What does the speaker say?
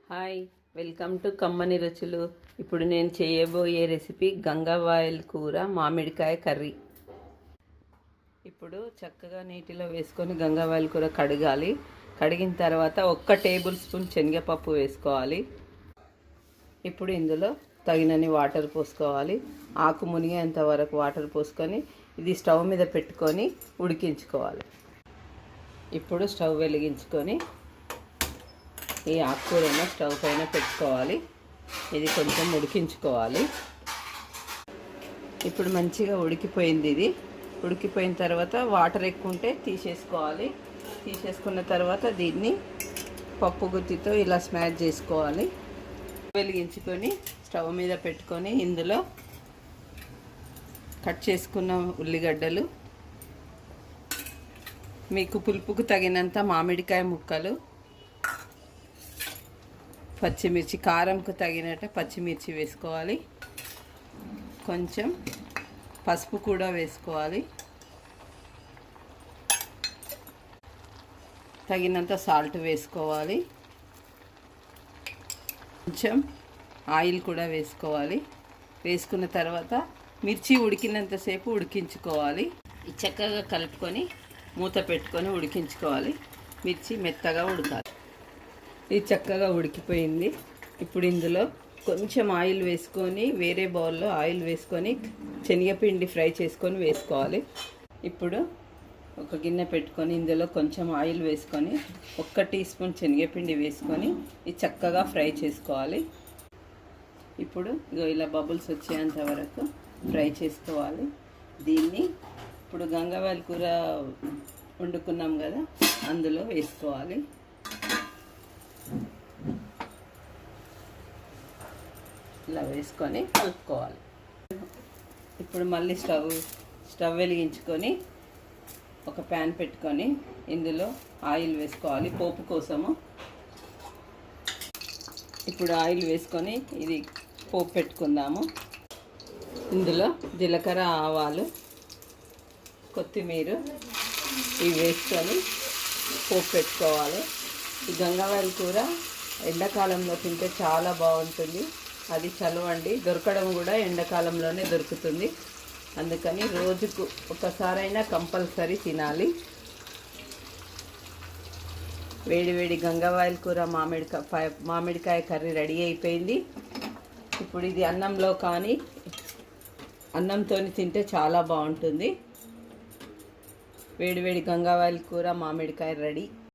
Hi, welcome to కమ్మని రుచులు. ఇప్పుడు నేను చేయబోయే రెసిపీ గంగవాయల కూర మామిడికాయ కర్రీ. ఇప్పుడు చక్కగా నీటిలో వేసుకొని గంగవాయల కూర కడగాలి. కడిగిన తర్వాత 1 టేబుల్ స్పూన్ శనగపప్పు వేసుకోవాలి. ఇప్పుడు ఇందులో తగినన్ని వాటర్ పోసుకోవాలి. ఆకు మునిగేంత వరకు వాటర్ పోసుకొని ఇది స్టవ్ మీద పెట్టుకొని ఉడికించుకోవాలి. ఇప్పుడు స్టవ్ వెలిగించుకొని ఈ ఆకుకూరను స్టవ్ పైన పెట్టుకోవాలి. ఇది కొంచెం ఉడికించుకోవాలి. ఇప్పుడు మంచిగా ఉడికిపోయింది. ఇది ఉడికిపోయిన తర్వాత వాటర్ ఎక్కువ ఉంటే తీసేసుకోవాలి. తీసేసుకున్న తర్వాత దీన్ని పప్పు గుత్తితో ఇలా స్మాష్ చేసుకోవాలి. వెలిగించుకొని స్టవ్ మీద పెట్టుకొని ఇందులో కట్ చేసుకున్న ఉల్లిగడ్డలు, మీకు పులుపుకు తగినంత మామిడికాయ ముక్కలు, పచ్చిమిర్చి, కారంకు తగినట్టు పచ్చిమిర్చి వేసుకోవాలి. కొంచెం పసుపు కూడా వేసుకోవాలి. తగినంత సాల్ట్ వేసుకోవాలి. కొంచెం ఆయిల్ కూడా వేసుకోవాలి. వేసుకున్న తర్వాత మిర్చి ఉడికినంతసేపు ఉడికించుకోవాలి. చక్కగా కలుపుకొని మూత పెట్టుకొని ఉడికించుకోవాలి. మిర్చి మెత్తగా ఉడకాలి. ఇది చక్కగా ఉడికిపోయింది. ఇప్పుడు ఇందులో కొంచెం ఆయిల్ వేసుకొని వేరే బౌల్లో ఆయిల్ వేసుకొని శనగపిండి ఫ్రై చేసుకొని వేసుకోవాలి. ఇప్పుడు ఒక గిన్నె పెట్టుకొని ఇందులో కొంచెం ఆయిల్ వేసుకొని 1 టీ స్పూన్ శనగపిండి వేసుకొని ఇది చక్కగా ఫ్రై చేసుకోవాలి. ఇప్పుడు ఇలా బబుల్స్ వచ్చేంత వరకు ఫ్రై చేసుకోవాలి. దీన్ని ఇప్పుడు గంగవాయల కూర వండుకున్నాం కదా, అందులో వేసుకోవాలి. ఇలా వేసుకొని కలుపుకోవాలి. ఇప్పుడు మళ్ళీ స్టవ్ వెలిగించుకొని ఒక ప్యాన్ పెట్టుకొని ఇందులో ఆయిల్ వేసుకోవాలి పోపు కోసము. ఇప్పుడు ఆయిల్ వేసుకొని ఇది పోపు పెట్టుకుందాము. ఇందులో జీలకర్ర, ఆవాలు, కొత్తిమీర ఇవి వేసుకొని పోపు పెట్టుకోవాలి. ఈ గంగవాయల కూర ఎండాకాలంలో తింటే చాలా బాగుంటుంది. అది చలవండి, దొరకడం కూడా ఎండాకాలంలోనే దొరుకుతుంది. అందుకని రోజుకు ఒకసారైనా కంపల్సరీ తినాలి. వేడి గంగవాయల కూర మామిడికాయ కర్రీ రెడీ అయిపోయింది. ఇప్పుడు ఇది అన్నంలో కానీ అన్నంతో తింటే చాలా బాగుంటుంది. వేడి గంగవాయల కూర మామిడికాయ రెడీ.